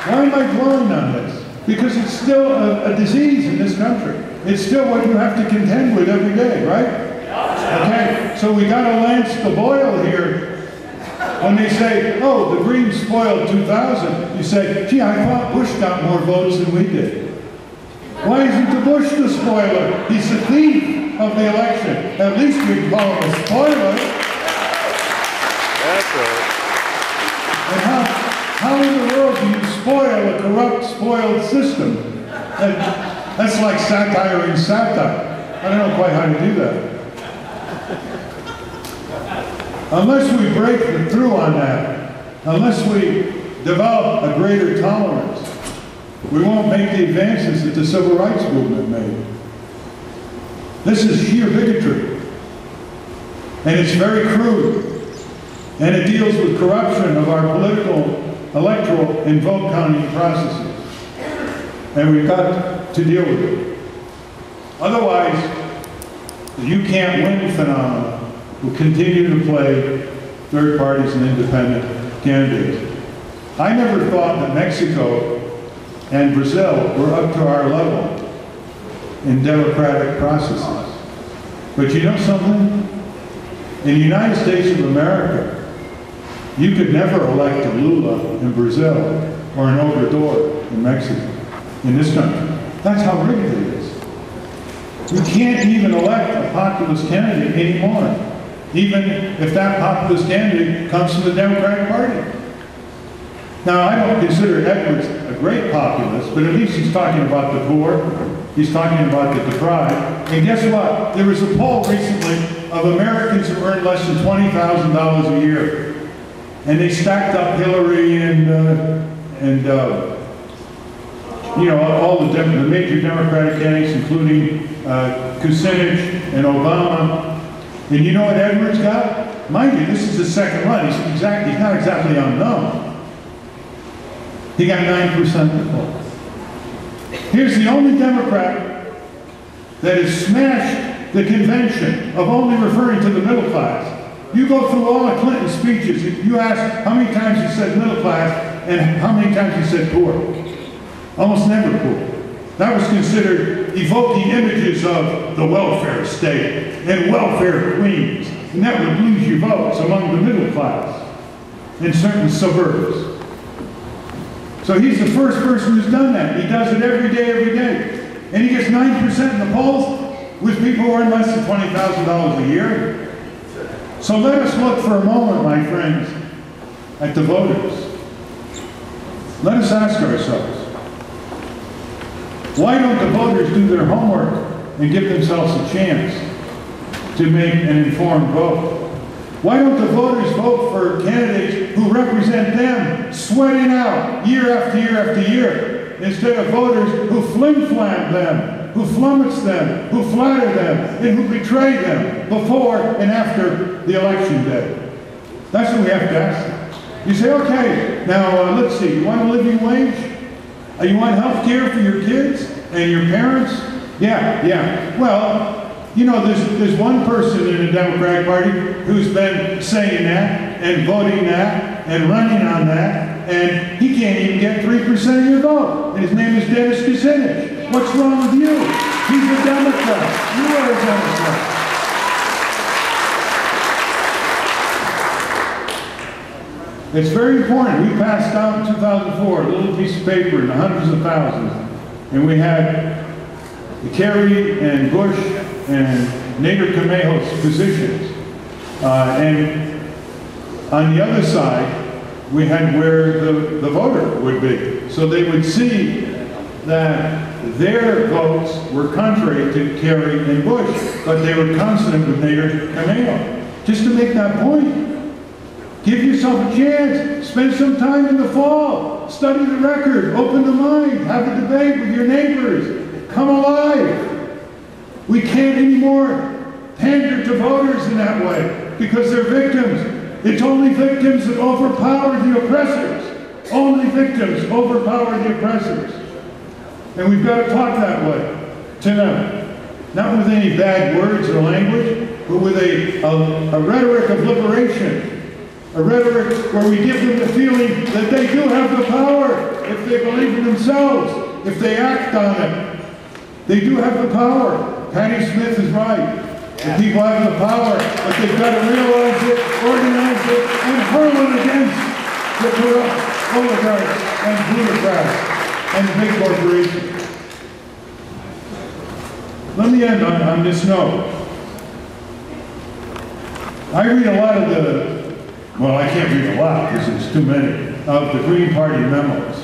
Why am I dwelling on this? Because it's still a disease in this country. It's still what you have to contend with every day, right? Okay, so we got to lance the boil here. When they say, oh, the Greens spoiled 2000, you say, gee, I thought Bush got more votes than we did. Why isn't the Bush the spoiler? He's the thief of the election. At least we can call him a spoiler. That's right. And how in the world do you spoil a corrupt, spoiled system? That's like satiring satire. I don't know quite how to do that. Unless we break through on that, unless we develop a greater tolerance, we won't make the advances that the civil rights movement made. This is sheer bigotry. And it's very crude. And it deals with corruption of our political, electoral, and vote counting processes. And we've got to deal with it. Otherwise, the you can't win phenomenon will continue to play third parties and independent candidates. I never thought that Mexico and Brazil were up to our level in democratic processes. But you know something? In the United States of America, you could never elect a Lula in Brazil or an Obrador in Mexico, in this country. That's how rigged it is. We can't even elect a populist candidate anymore, even if that populist candidate comes from the Democratic Party. Now, I don't consider Edwards a great populist, but at least he's talking about the poor, he's talking about the deprived. And guess what? There was a poll recently of Americans who earn less than $20,000 a year. And they stacked up Hillary and you know, all the major Democratic candidates, including Kucinich and Obama. And you know what Edwards got? Mind you, this is his second run. He's not exactly unknown. He got 9% of the vote. Here's the only Democrat that has smashed the convention of only referring to the middle class. You go through all of Clinton's speeches, you ask how many times he said middle class and how many times he said poor. Almost never poor. That was considered evoking images of the welfare state and welfare queens. And that would lose you votes among the middle class in certain suburbs. So he's the first person who's done that. He does it every day. And he gets 9% in the polls with people who earn less than $20,000 a year. So let us look for a moment, my friends, at the voters. Let us ask ourselves, why don't the voters do their homework and give themselves a chance to make an informed vote? Why don't the voters vote for candidates who represent them, sweating out year after year after year, instead of voters who flim-flam them, who flummox them, who flatter them, and who betray them before and after the election day? That's what we have to ask them. You say, okay, now let's see, you want a living wage? You want health care for your kids and your parents? Yeah. Well, you know, there's one person in the Democratic Party who's been saying that and voting that and running on that, and he can't even get 3% of your vote. And his name is Dennis Kucinich. What's wrong with you? He's a Democrat. You are a Democrat. It's very important. We passed out in 2004 a little piece of paper in the hundreds of thousands, and we had Kerry and Bush and Nader Camejo's positions. And on the other side, we had where the voter would be. So they would see that their votes were contrary to Kerry and Bush, but they were consonant with Nader Camejo. Just to make that point. Give yourself a chance. Spend some time in the fall. Study the record. Open the mind. Have a debate with your neighbors. Come alive. We can't anymore pander to voters in that way because they're victims. It's only victims that overpower the oppressors. Only victims overpower the oppressors. And we've got to talk that way to them. Not with any bad words or language, but with a rhetoric of liberation A rhetoric where we give them the feeling that they do have the power if they believe in themselves, if they act on it. They do have the power. Patty Smith is right. The people have the power, but they've got to realize it, organize it, and hurl it against the corrupt oligarchs and plutocrats and big corporations. Let me end on this note. I read a lot of well, I can't read a lot because there's too many, of the Green Party memos.